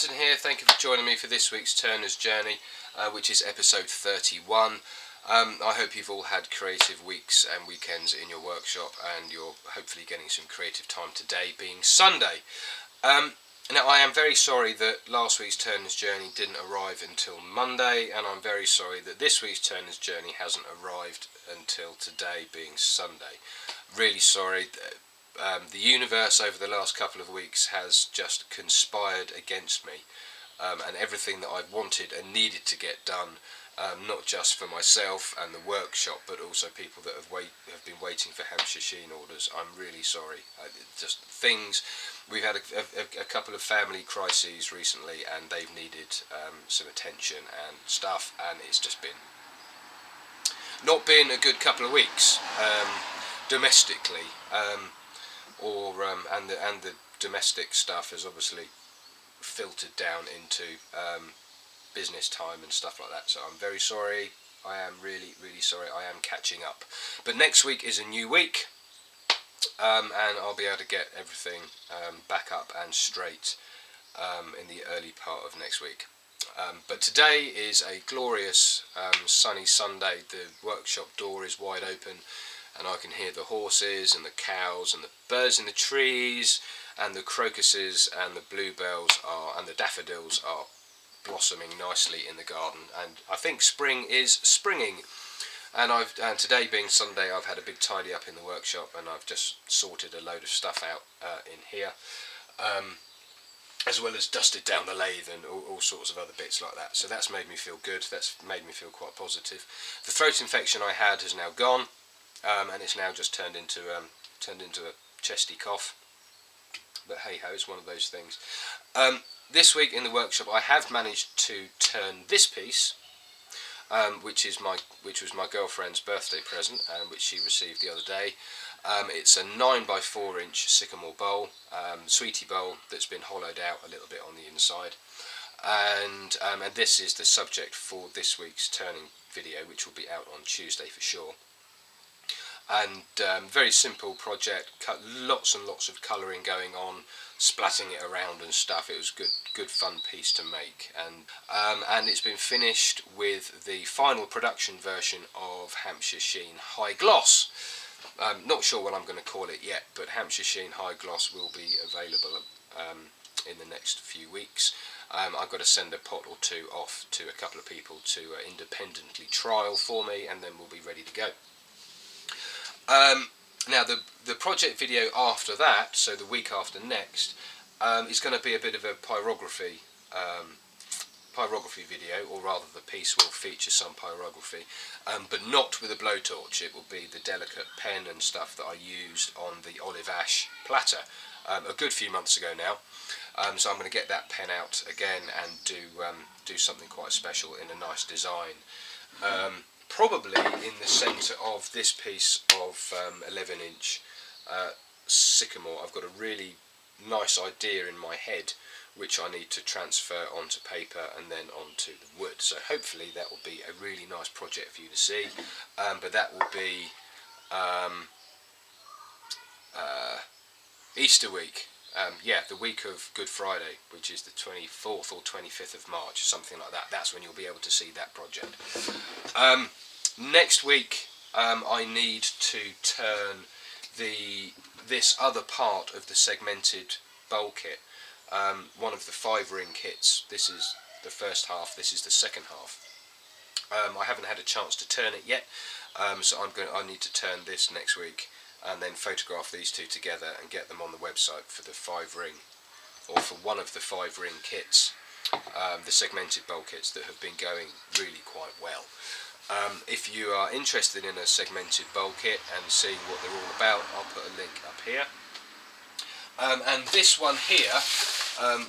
Martin here, thank you for joining me for this week's Turner's Journey, which is episode 31. I hope you've all had creative weeks and weekends in your workshop, and you're hopefully getting some creative time today, being Sunday. Now, I am very sorry that last week's Turner's Journey didn't arrive until Monday, and I'm very sorry that this week's Turner's Journey hasn't arrived until today, being Sunday. Really sorry. The universe over the last couple of weeks has just conspired against me, and everything that I've wanted and needed to get done, not just for myself and the workshop, but also people that have been waiting for Hampshire Sheen orders. I'm really sorry. Just things. We've had a couple of family crises recently, and they've needed some attention and stuff, and it's just not been a good couple of weeks domestically. And the domestic stuff has obviously filtered down into business time and stuff like that. So I'm very sorry. I am really sorry. I am catching up. But next week is a new week, and I'll be able to get everything back up and straight in the early part of next week. But today is a glorious sunny Sunday. The workshop door is wide open, and I can hear the horses and the cows and the birds in the trees, and the crocuses and the bluebells and the daffodils are blossoming nicely in the garden, and I think spring is springing. And today being Sunday, I've had a big tidy up in the workshop, and I've just sorted a load of stuff out in here, as well as dusted down the lathe and all sorts of other bits like that. So that's made me feel good. That's made me feel quite positive. The throat infection I had has now gone. And it's now just turned into a chesty cough, but hey ho, it's one of those things. This week in the workshop, I have managed to turn this piece, which was my girlfriend's birthday present, which she received the other day. It's a 9x4 inch Sycamore Bowl, sweetie bowl that's been hollowed out a little bit on the inside, and this is the subject for this week's turning video, which will be out on Tuesday for sure. And very simple project, lots and lots of colouring going on, splatting it around and stuff. It was good fun piece to make, and it's been finished with the final production version of Hampshire Sheen High Gloss. Not sure what I'm going to call it yet, but Hampshire Sheen High Gloss will be available in the next few weeks. I've got to send a pot or two off to a couple of people to independently trial for me, and then we'll be ready to go. Now the project video after that, so the week after next, is going to be a bit of a pyrography video, or rather the piece will feature some pyrography, but not with a blowtorch. It will be the delicate pen and stuff that I used on the olive ash platter a good few months ago now. So I'm going to get that pen out again and do something quite special in a nice design. Probably in the centre of this piece of 11 inch Sycamore. I've got a really nice idea in my head which I need to transfer onto paper and then onto the wood. So hopefully that will be a really nice project for you to see. But that will be Easter week. Yeah, the week of Good Friday, which is the 24th or 25th of March, something like that. That's when you'll be able to see that project. Next week, I need to turn this other part of the segmented bowl kit. One of the 5-ring kits. This is the first half. This is the second half. I haven't had a chance to turn it yet, so I need to turn this next week, and then photograph these two together and get them on the website for the 5-ring, or for one of the 5-ring kits, the segmented bowl kits that have been going really quite well. If you are interested in a segmented bowl kit and seeing what they're all about, I'll put a link up here. And this one here,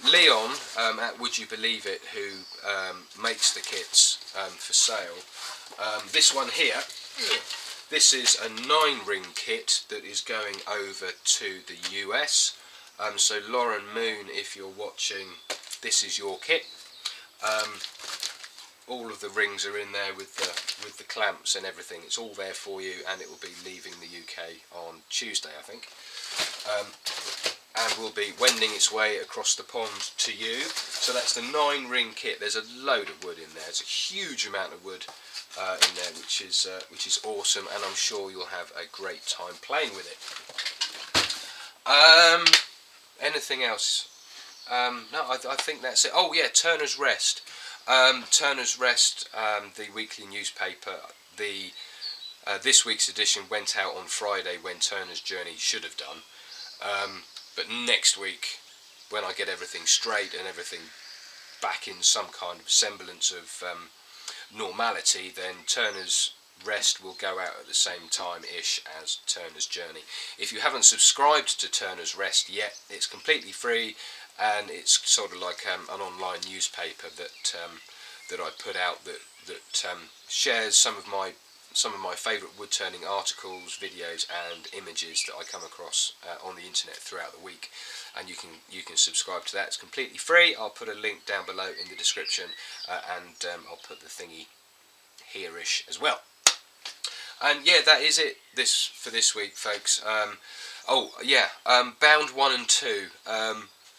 Leon at Would You Believe It, who makes the kits for sale, this one here, this is a 9-ring kit that is going over to the US. So Lauren Moon, if you're watching, this is your kit. All of the rings are in there with the clamps and everything. It's all there for you, and it will be leaving the UK on Tuesday, I think. and will be wending its way across the pond to you. So that's the 9-ring kit. There's a load of wood in there. It's a huge amount of wood in there, which is awesome, and I'm sure you'll have a great time playing with it. Anything else? No, I think that's it. Oh yeah, Turner's Rest. Turner's Rest, the weekly newspaper. This week's edition went out on Friday when Turner's Journey should have done. But next week, when I get everything straight and everything back in some kind of semblance of normality, then Turner's Rest will go out at the same time-ish as Turner's Journey. If you haven't subscribed to Turner's Rest yet, it's completely free, and it's sort of like an online newspaper that I put out that shares some of my favourite woodturning articles, videos and images that I come across on the internet throughout the week, and you can subscribe to that. It's completely free. I'll put a link down below in the description, and I'll put the thingy here-ish as well. And yeah, that is it for this week, folks. Bound 1 and 2.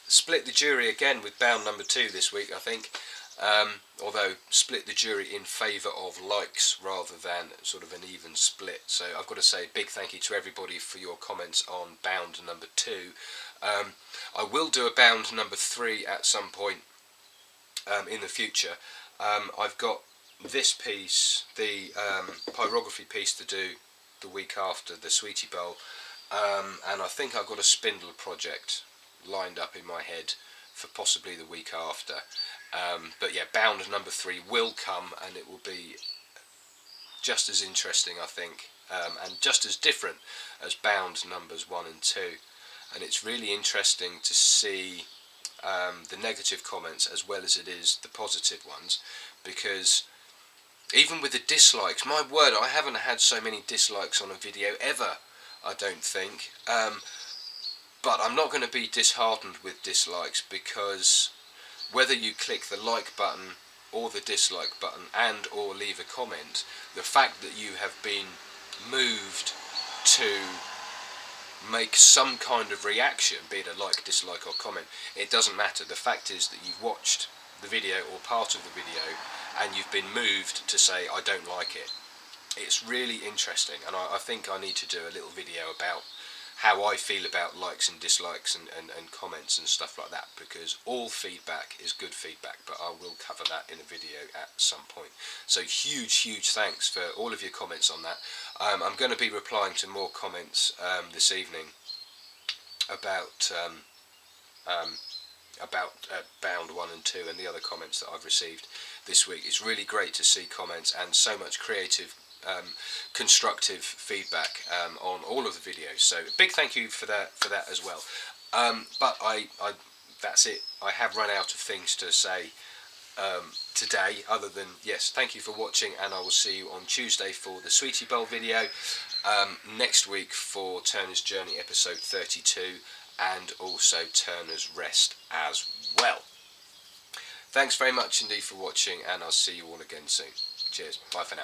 Split the jury again with bound number 2 this week, I think. Although split the jury in favour of likes rather than sort of an even split. So I've got to say a big thank you to everybody for your comments on bound number 2. I will do a bound number 3 at some point in the future. I've got this piece, the pyrography piece, to do the week after the Sweetie Bowl, and I think I've got a spindle project lined up in my head for possibly the week after. But yeah, bound number 3 will come, and it will be just as interesting, I think, and just as different as bound numbers 1 and 2. And it's really interesting to see the negative comments as well as it is the positive ones, because even with the dislikes, my word, I haven't had so many dislikes on a video ever, I don't think. But I'm not going to be disheartened with dislikes, because whether you click the like button or the dislike button and or leave a comment, the fact that you have been moved to make some kind of reaction, be it a like, dislike or comment, it doesn't matter. The fact is that you've watched the video or part of the video and you've been moved to say I don't like it. It's really interesting, and I think I need to do a little video about how I feel about likes and dislikes and comments and stuff like that, because all feedback is good feedback, but I will cover that in a video at some point. So huge thanks for all of your comments on that. I'm going to be replying to more comments this evening about bound 1 and 2 and the other comments that I've received this week. It's really great to see comments and so much creative constructive feedback on all of the videos, so big thank you for that as well. But that's it. I have run out of things to say today, other than yes, thank you for watching, and I will see you on Tuesday for the Sweetie Bowl video, next week for Turner's Journey episode 32, and also Turner's Rest as well. Thanks very much indeed for watching, and I'll see you all again soon. Cheers, bye for now.